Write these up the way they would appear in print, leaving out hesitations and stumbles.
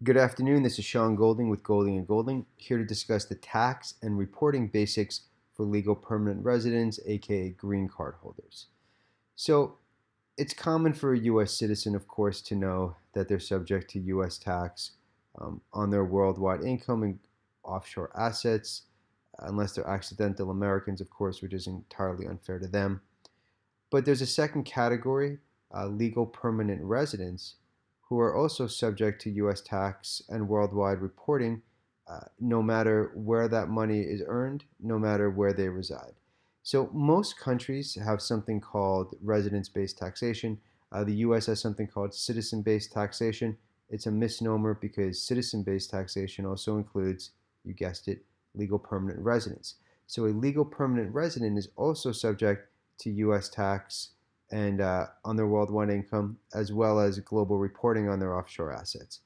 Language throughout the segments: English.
Good afternoon. This is Sean Golding with Golding and Golding, here to discuss the tax and reporting basics for legal permanent residents, aka green card holders. So, it's common for a U.S. citizen, of course, to know that they're subject to U.S. tax on their worldwide income and offshore assets, unless they're accidental Americans, of course, which is entirely unfair to them. But there's a second category, legal permanent residents, who are also subject to U.S. tax and worldwide reporting, no matter where that money is earned, no matter where they reside. So most countries have something called residence-based taxation. The U.S. has something called citizen-based taxation. It's a misnomer because citizen-based taxation also includes, you guessed it, legal permanent residents. So a legal permanent resident is also subject to U.S. tax and on their worldwide income, as well as global reporting on their offshore assets.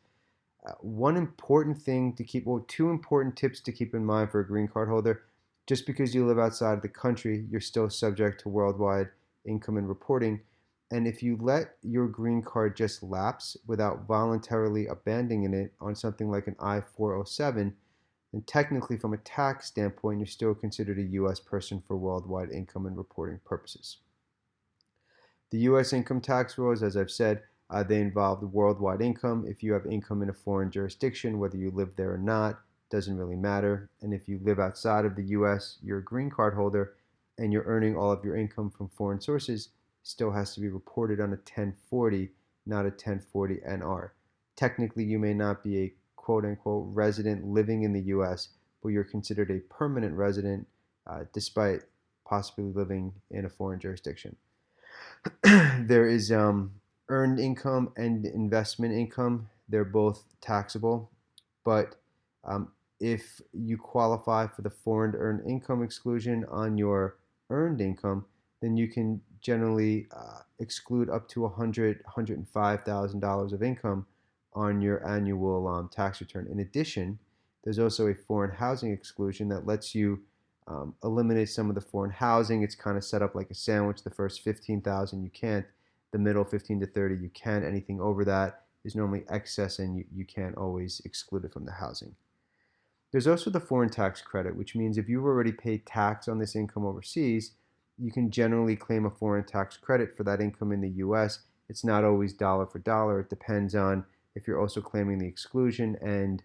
One important thing to keep, well, two important tips to keep in mind for a green card holder: just because you live outside of the country, you're still subject to worldwide income and reporting. And if you let your green card just lapse without voluntarily abandoning it on something like an I-407, then technically, from a tax standpoint, you're still considered a U.S. person for worldwide income and reporting purposes. The U.S. income tax rules, as I've said, they involve the worldwide income. If you have income in a foreign jurisdiction, whether you live there or not, doesn't really matter. And if you live outside of the U.S., you're a green card holder, and you're earning all of your income from foreign sources, still has to be reported on a 1040, not a 1040 NR. Technically, you may not be a quote-unquote resident living in the U.S., but you're considered a permanent resident despite possibly living in a foreign jurisdiction. There is earned income and investment income. They're both taxable, but if you qualify for the foreign earned income exclusion on your earned income, then you can generally exclude up to $105,000 of income on your annual tax return. In addition, there's also a foreign housing exclusion that lets you eliminate some of the foreign housing. It's kind of set up like a sandwich. The first 15,000 you can't, the middle 15 to 30 you can. Anything over that is normally excess, and you can't always exclude it from the housing. There's also the foreign tax credit, which means if you've already paid tax on this income overseas, you can generally claim a foreign tax credit for that income in the US. It's not always dollar for dollar. It depends on if you're also claiming the exclusion and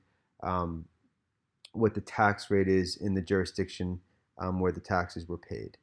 what the tax rate is in the jurisdiction where the taxes were paid.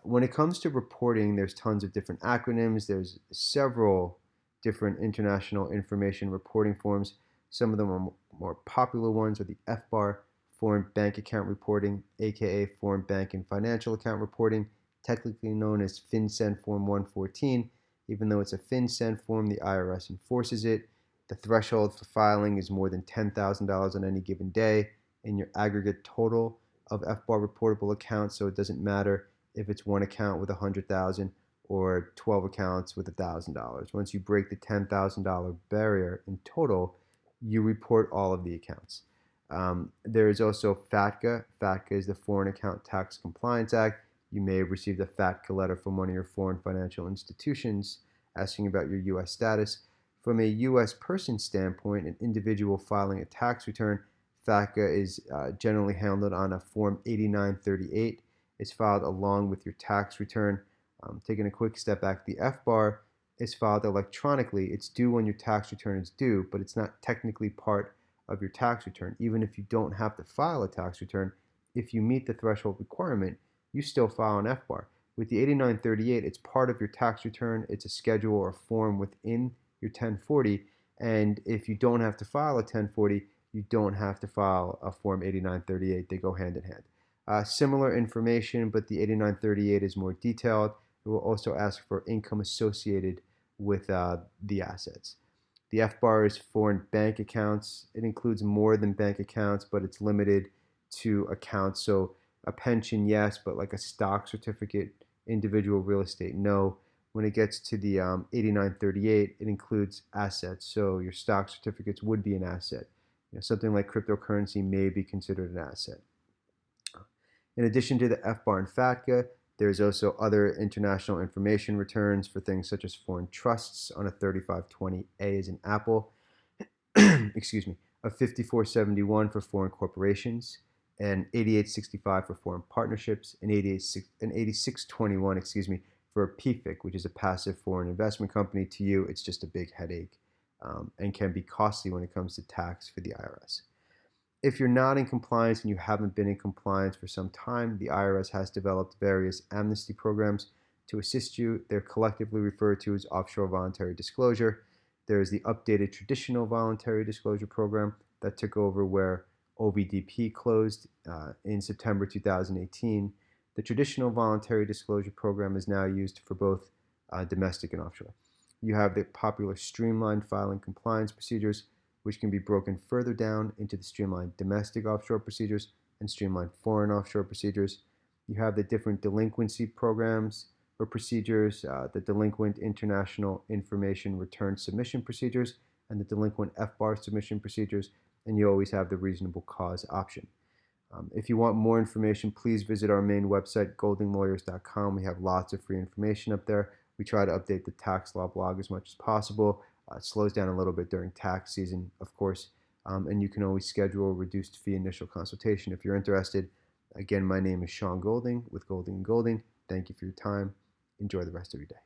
When it comes to reporting, there's tons of different acronyms. There's several different international information reporting forms. Some of them are more popular ones are the FBAR, Foreign Bank Account Reporting, aka Foreign Bank and Financial Account Reporting, technically known as FinCEN Form 114. Even though it's a FinCEN form, the IRS enforces it. The threshold for filing is more than $10,000 on any given day in your aggregate total of FBAR reportable accounts, so it doesn't matter if it's one account with $100,000 or 12 accounts with $1,000. Once you break the $10,000 barrier in total, you report all of the accounts. There is also FATCA. FATCA is the Foreign Account Tax Compliance Act. You may have received a FATCA letter from one of your foreign financial institutions asking about your U.S. status. From a U.S. person standpoint, an individual filing a tax return, FATCA is generally handled on a Form 8938. It's filed along with your tax return. Taking a quick step back, the FBAR is filed electronically. It's due when your tax return is due, but it's not technically part of your tax return. Even if you don't have to file a tax return, if you meet the threshold requirement, you still file an FBAR. With the 8938, it's part of your tax return. It's a schedule or a form within your 1040, and if you don't have to file a 1040, you don't have to file a Form 8938. They go hand in hand. Similar information, but the 8938 is more detailed. It will also ask for income associated with the assets. The FBAR is foreign bank accounts. It includes more than bank accounts, but it's limited to accounts. So a pension, yes, but like a stock certificate, individual real estate, no. When it gets to the 8938, it includes assets. So your stock certificates would be an asset. Something like cryptocurrency may be considered an asset. In addition to the FBAR and FATCA, there's also other international information returns for things such as foreign trusts on a 3520A as in Apple. excuse me, of 5471 for foreign corporations, and 8865 for foreign partnerships, and 8621, excuse me, for a PFIC, which is a passive foreign investment company. To you, it's just a big headache and can be costly when it comes to tax for the IRS. If you're not in compliance and you haven't been in compliance for some time, the IRS has developed various amnesty programs to assist you. They're collectively referred to as offshore voluntary disclosure. There is the updated traditional voluntary disclosure program that took over where OVDP closed in September 2018. The traditional voluntary disclosure program is now used for both domestic and offshore. You have the popular streamlined filing compliance procedures, which can be broken further down into the streamlined domestic offshore procedures and streamlined foreign offshore procedures. You have the different delinquency programs or procedures, the delinquent international information return submission procedures, and the delinquent FBAR submission procedures, and you always have the reasonable cause option. If you want more information, please visit our main website, goldinglawyers.com. We have lots of free information up there. We try to update the tax law blog as much as possible. It slows down a little bit during tax season, of course, and you can always schedule a reduced fee initial consultation if you're interested. Again, my name is Sean Golding with Golding & Golding. Thank you for your time. Enjoy the rest of your day.